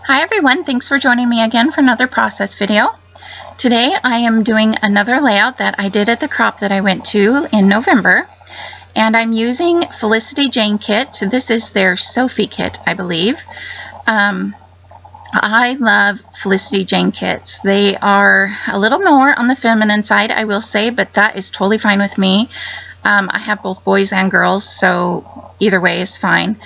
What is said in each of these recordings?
Hi everyone, thanks for joining me again for another process video. Today I am doing another layout that I did at the crop that I went to in November, and I'm using Felicity Jane kit. This is their Sophie kit, I believe. I love Felicity Jane kits. They are a little more on the feminine side, I will say, but that is totally fine with me. I have both boys and girls, so either way is fine.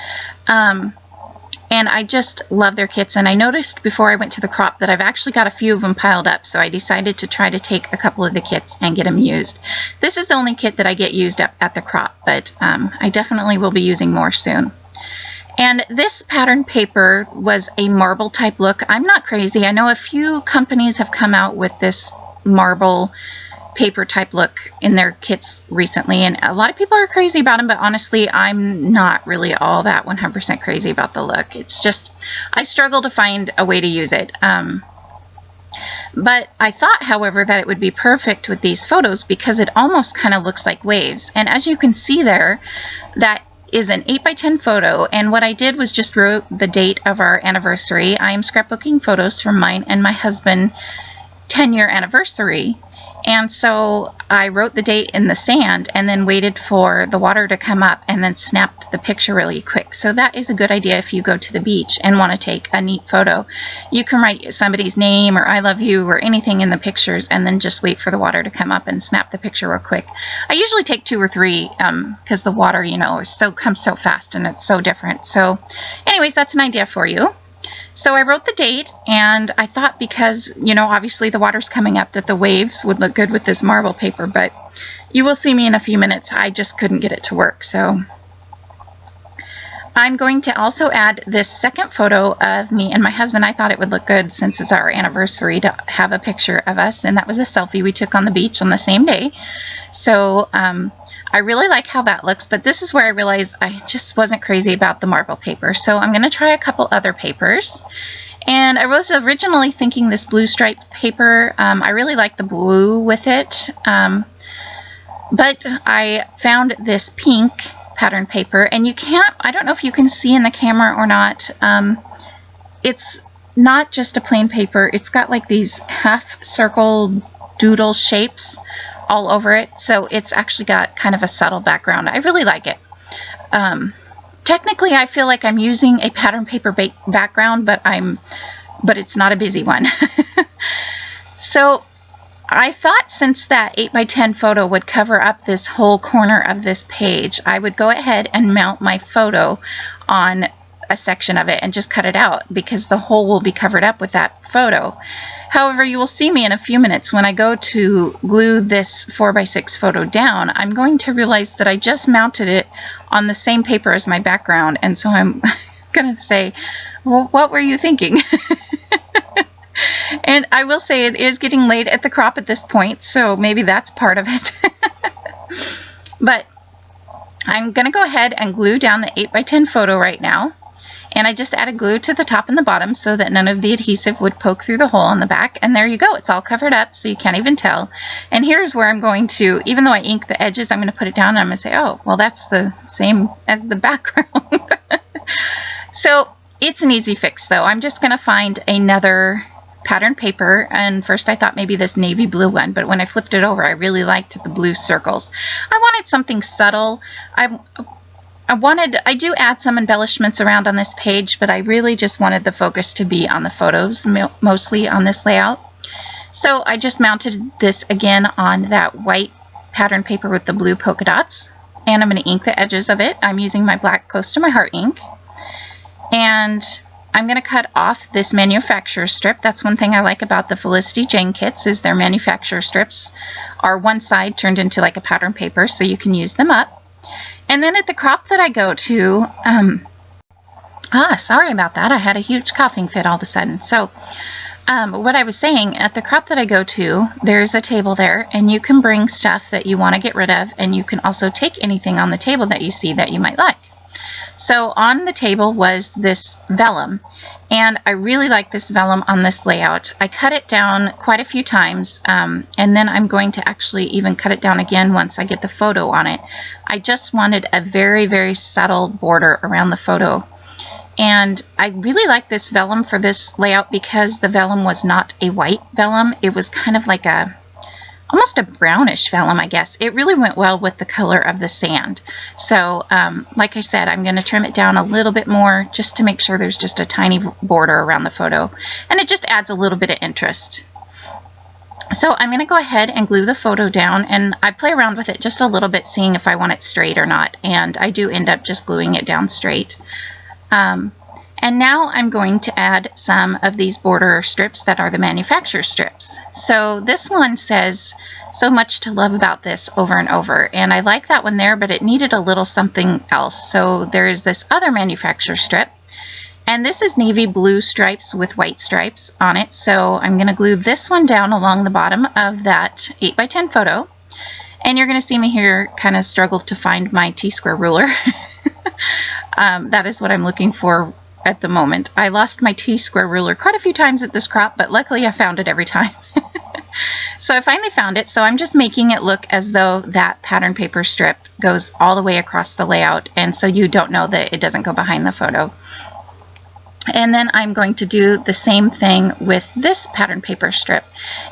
And I just love their kits, and I noticed before I went to the crop that I've actually got a few of them piled up, so I decided to try to take a couple of the kits and get them used. This is the only kit that I get used up at the crop, but I definitely will be using more soon. And this pattern paper was a marble type look. I'm not crazy. I know a few companies have come out with this marble paper type look in their kits recently, and a lot of people are crazy about them, but honestly I'm not really all that 100% crazy about the look. It's just I struggle to find a way to use it, but I thought, however, that it would be perfect with these photos because it almost kind of looks like waves. And as you can see there, that is an 8x10 photo, and what I did was just wrote the date of our anniversary. I am scrapbooking photos from mine and my husband 10-year anniversary. And so I wrote the date in the sand and then waited for the water to come up and then snapped the picture really quick. So that is a good idea if you go to the beach and want to take a neat photo. You can write somebody's name or I love you or anything in the pictures and then just wait for the water to come up and snap the picture real quick. I usually take 2 or 3 because the water, you know, comes so fast and it's so different. So anyways, that's an idea for you. So I wrote the date, and I thought because, you know, obviously the water's coming up, that the waves would look good with this marble paper, but you will see me in a few minutes. I just couldn't get it to work. So I'm going to also add this second photo of me and my husband. I thought it would look good since it's our anniversary to have a picture of us, and that was a selfie we took on the beach on the same day. So I really like how that looks, but this is where I realized I just wasn't crazy about the marble paper. So I'm going to try a couple other papers. And I was originally thinking this blue striped paper. I really like the blue with it. But I found this pink pattern paper, and you can't, I don't know if you can see in the camera or not. It's not just a plain paper. It's got like these half circle doodle shapes all over it, so it's actually got kind of a subtle background. I really like it. Technically I feel like I'm using a pattern paper background, but it's not a busy one. So I thought since that 8x10 photo would cover up this whole corner of this page, I would go ahead and mount my photo on a section of it and just cut it out because the whole will be covered up with that photo. However, you will see me in a few minutes when I go to glue this 4x6 photo down. I'm going to realize that I just mounted it on the same paper as my background, and so I'm going to say, well, what were you thinking? And I will say it is getting late at the crop at this point, so maybe that's part of it. But I'm going to go ahead and glue down the 8x10 photo right now. And I just added glue to the top and the bottom so that none of the adhesive would poke through the hole on the back. And there you go. It's all covered up so you can't even tell. And here's where I'm going to, even though I ink the edges, I'm going to put it down and I'm going to say, oh, well, that's the same as the background. So it's an easy fix, though. I'm just going to find another pattern paper, and first I thought maybe this navy blue one, but when I flipped it over, I really liked the blue circles. I wanted something subtle. I do add some embellishments around on this page, but I really just wanted the focus to be on the photos, mostly on this layout. So I just mounted this again on that white pattern paper with the blue polka dots, and I'm going to ink the edges of it. I'm using my black Close to My Heart ink, and I'm going to cut off this manufacturer strip. That's one thing I like about the Felicity Jane kits is their manufacturer strips are one side turned into like a pattern paper, so you can use them up. And then at the crop that I go to, sorry about that. I had a huge coughing fit all of a sudden. So what I was saying, at the crop that I go to, there's a table there, and you can bring stuff that you want to get rid of, and you can also take anything on the table that you see that you might like. So on the table was this vellum, and I really like this vellum on this layout. I cut it down quite a few times, and then I'm going to actually even cut it down again once I get the photo on it. I just wanted a very, very subtle border around the photo. And I really like this vellum for this layout because the vellum was not a white vellum. It was kind of like almost a brownish vellum, I guess. It really went well with the color of the sand. So like I said, I'm going to trim it down a little bit more just to make sure there's just a tiny border around the photo. And it just adds a little bit of interest. So I'm going to go ahead and glue the photo down, and I play around with it just a little bit, seeing if I want it straight or not. And I do end up just gluing it down straight. And now I'm going to add some of these border strips that are the manufacturer strips. So this one says, "So much to love about this," over and over. And I like that one there, but it needed a little something else. So there is this other manufacturer strip. And this is navy blue stripes with white stripes on it. So I'm going to glue this one down along the bottom of that 8x10 photo. And you're going to see me here kind of struggle to find my T-square ruler. That is what I'm looking for at the moment. I lost my T-square ruler quite a few times at this crop, but luckily I found it every time. So I finally found it, so I'm just making it look as though that pattern paper strip goes all the way across the layout, and so you don't know that it doesn't go behind the photo. And then I'm going to do the same thing with this pattern paper strip.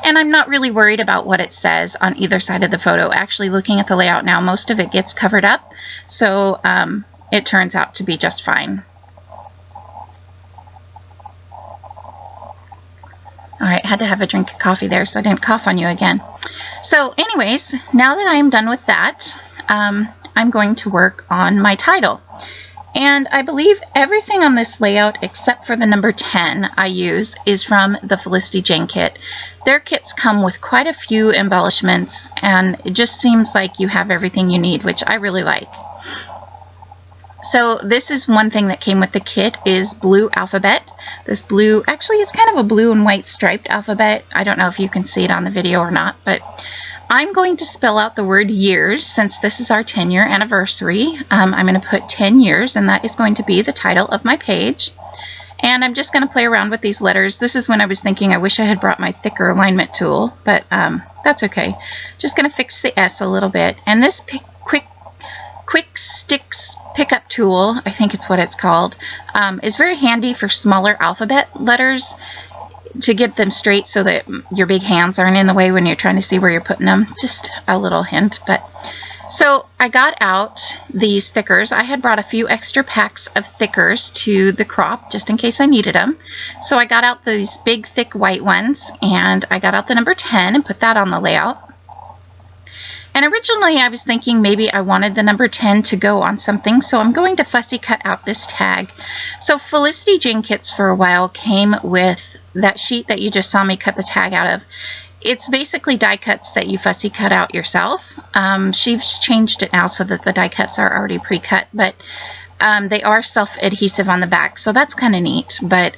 And I'm not really worried about what it says on either side of the photo. Actually, looking at the layout now, most of it gets covered up, so it turns out to be just fine. All right, had to have a drink of coffee there so I didn't cough on you again. So anyways, now that I am done with that, I'm going to work on my title. And I believe everything on this layout except for the number 10 I use is from the Felicity Jane kit. Their kits come with quite a few embellishments, and it just seems like you have everything you need, which I really like. So this is one thing that came with the kit, is blue alphabet. This blue, actually it's kind of a blue and white striped alphabet. I don't know if you can see it on the video or not, but I'm going to spell out the word years since this is our 10-year anniversary. I'm going to put 10 years, and that is going to be the title of my page. And I'm just going to play around with these letters. This is when I was thinking I wish I had brought my thicker alignment tool, but that's okay. Just going to fix the S a little bit. And this quick sticks pickup tool, I think it's what it's called, is very handy for smaller alphabet letters, to get them straight so that your big hands aren't in the way when you're trying to see where you're putting them. Just a little hint. But so I got out these thickers. I had brought a few extra packs of thickers to the crop just in case I needed them. So I got out these big thick white ones, and I got out the number 10 and put that on the layout. And originally I was thinking maybe I wanted the number 10 to go on something, so I'm going to fussy cut out this tag. So Felicity Jane kits for a while came with that sheet that you just saw me cut the tag out of. It's basically die cuts that you fussy cut out yourself. She's changed it now so that the die cuts are already pre-cut, but they are self-adhesive on the back, so that's kind of neat. But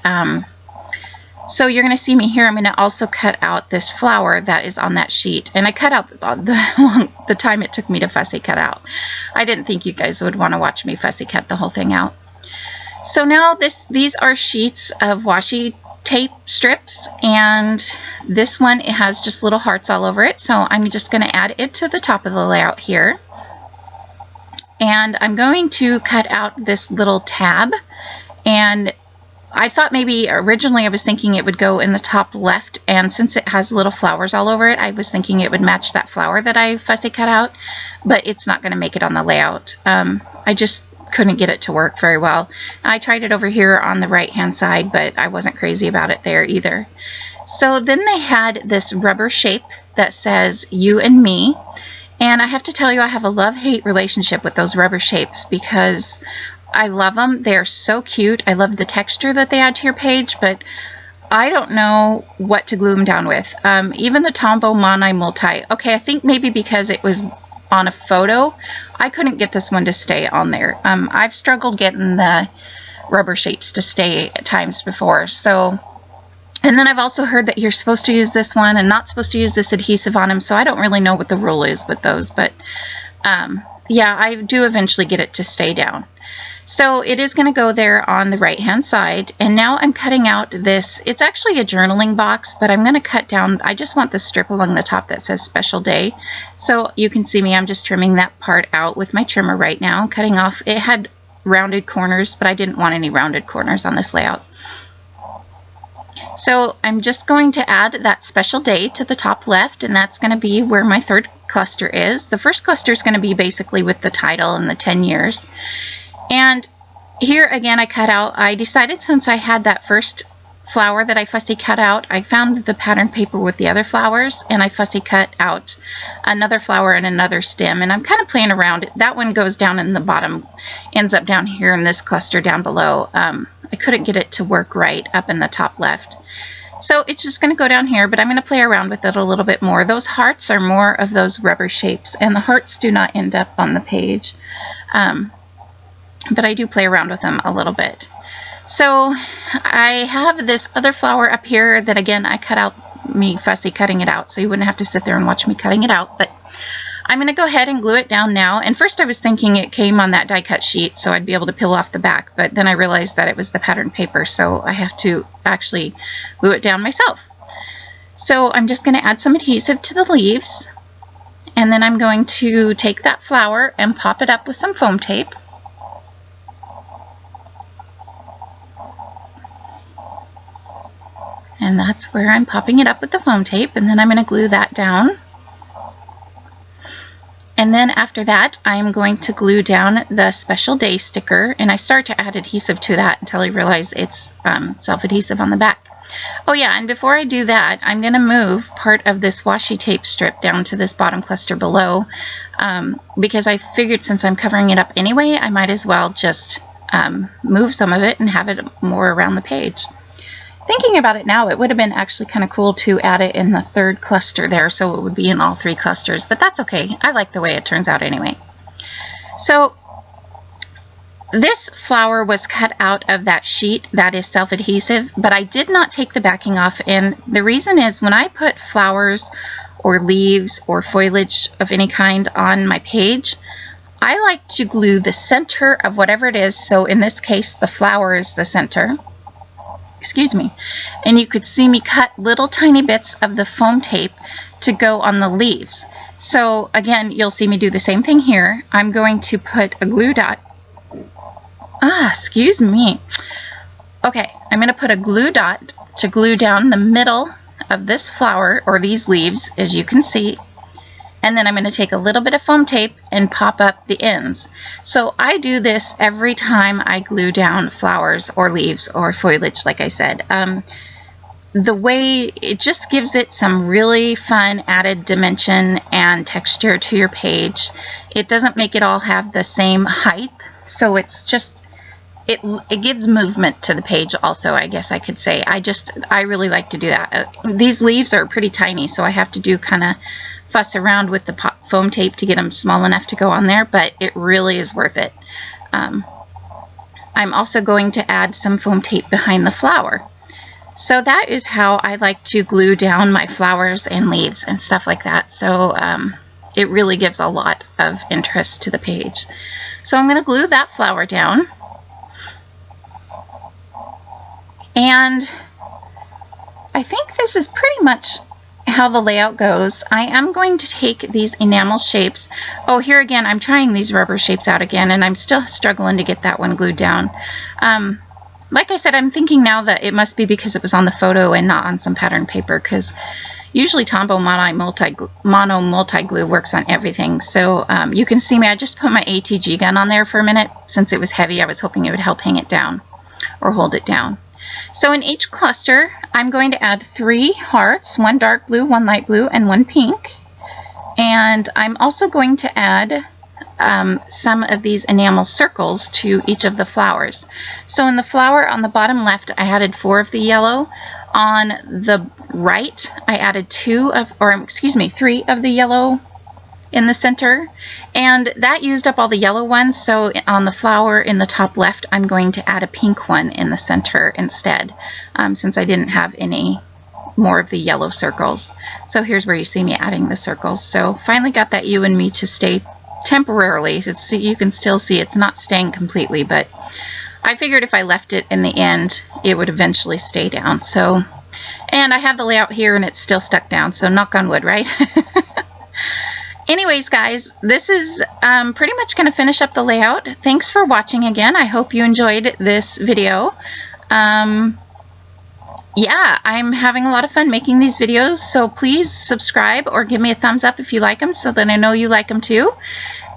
so you're going to see me here. I'm going to also cut out this flower that is on that sheet. And I cut out the time it took me to fussy cut out. I didn't think you guys would want to watch me fussy cut the whole thing out. So now these are sheets of washi tape strips. And this one, it has just little hearts all over it. So I'm just going to add it to the top of the layout here. And I'm going to cut out this little tab. And I thought maybe originally I was thinking it would go in the top left, and since it has little flowers all over it, I was thinking it would match that flower that I fussy cut out, but it's not going to make it on the layout. I just couldn't get it to work very well. I tried it over here on the right hand side, but I wasn't crazy about it there either. So then they had this rubber shape that says you and me. And I have to tell you, I have a love-hate relationship with those rubber shapes because I love them. They're so cute. I love the texture that they add to your page, but I don't know what to glue them down with. Even the Tombow Mono Multi. Okay, I think maybe because it was on a photo, I couldn't get this one to stay on there. I've struggled getting the rubber shapes to stay at times before. So, and then I've also heard that you're supposed to use this one and not supposed to use this adhesive on them, so I don't really know what the rule is with those, but yeah, I do eventually get it to stay down. So it is going to go there on the right hand side, and now I'm cutting out this, it's actually a journaling box, but I'm going to cut down, I just want the strip along the top that says special day. So you can see me, I'm just trimming that part out with my trimmer right now, cutting off, it had rounded corners, but I didn't want any rounded corners on this layout. So I'm just going to add that special day to the top left, and that's going to be where my third cluster is. The first cluster is going to be basically with the title and the 10 years. And here again, I decided, since I had that first flower that I fussy cut out, I found the pattern paper with the other flowers, and I fussy cut out another flower and another stem, and I'm kind of playing around. That one goes down in the bottom, ends up down here in this cluster down below. I couldn't get it to work right up in the top left. So it's just going to go down here, but I'm going to play around with it a little bit more. Those hearts are more of those rubber shapes, and the hearts do not end up on the page. But I do play around with them a little bit. So I have this other flower up here that, again, I cut out, me fussy cutting it out, so you wouldn't have to sit there and watch me cutting it out. But I'm going to go ahead and glue it down now. And first I was thinking it came on that die cut sheet, so I'd be able to peel off the back, but then I realized that it was the pattern paper, so I have to actually glue it down myself. So I'm just going to add some adhesive to the leaves, and then I'm going to take that flower and pop it up with some foam tape. And that's where I'm popping it up with the foam tape, and then I'm going to glue that down. And then after that, I'm going to glue down the special day sticker, and I start to add adhesive to that until I realize it's self-adhesive on the back. Oh yeah, and before I do that, I'm going to move part of this washi tape strip down to this bottom cluster below, because I figured since I'm covering it up anyway, I might as well just move some of it and have it more around the page. Thinking about it now, it would have been actually kind of cool to add it in the third cluster there, so it would be in all three clusters, but that's okay. I like the way it turns out anyway. So this flower was cut out of that sheet that is self-adhesive, but I did not take the backing off, and the reason is when I put flowers or leaves or foliage of any kind on my page, I like to glue the center of whatever it is. So in this case, the flower is the center. Excuse me. And you could see me cut little tiny bits of the foam tape to go on the leaves. So again, you'll see me do the same thing here. I'm going to put a glue dot. Excuse me. Okay, I'm going to put a glue dot to glue down the middle of this flower or these leaves, as you can see. And then I'm going to take a little bit of foam tape and pop up the ends. So I do this every time I glue down flowers or leaves or foliage, like I said. The way it just gives it some really fun added dimension and texture to your page. It doesn't make it all have the same height, so it's just, it gives movement to the page also, I guess I could say. I really like to do that. These leaves are pretty tiny, so I have to do kind of fuss around with the foam tape to get them small enough to go on there, but it really is worth it. I'm also going to add some foam tape behind the flower. So that is how I like to glue down my flowers and leaves and stuff like that. So it really gives a lot of interest to the page. So I'm going to glue that flower down. And I think this is pretty much how the layout goes. I am going to take these enamel shapes. Oh, here again, I'm trying these rubber shapes out again, and I'm still struggling to get that one glued down. Like I said, I'm thinking now that it must be because it was on the photo and not on some pattern paper, because usually Tombow Mono Multi-Glue works on everything. So you can see me, I just put my ATG gun on there for a minute. Since it was heavy, I was hoping it would help hang it down or hold it down. So in each cluster, I'm going to add 3 hearts, 1 dark blue, 1 light blue, and 1 pink. And I'm also going to add some of these enamel circles to each of the flowers. So in the flower on the bottom left, I added 4 of the yellow. On the right, I added 3 of the yellow in the center, and that used up all the yellow ones. So on the flower in the top left, I'm going to add a pink one in the center instead, since I didn't have any more of the yellow circles. So here's where you see me adding the circles. So finally got that you and me to stay temporarily. You can still see it's not staying completely, but I figured if I left it in the end, it would eventually stay down. So, and I have the layout here and it's still stuck down, so knock on wood, right? anyways, guys, this is pretty much going to finish up the layout. Thanks for watching again. I hope you enjoyed this video. Yeah, I'm having a lot of fun making these videos, so please subscribe or give me a thumbs up if you like them so that I know you like them too.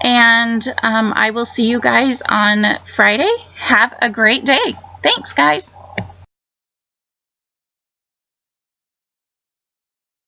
And I will see you guys on Friday. Have a great day. Thanks, guys.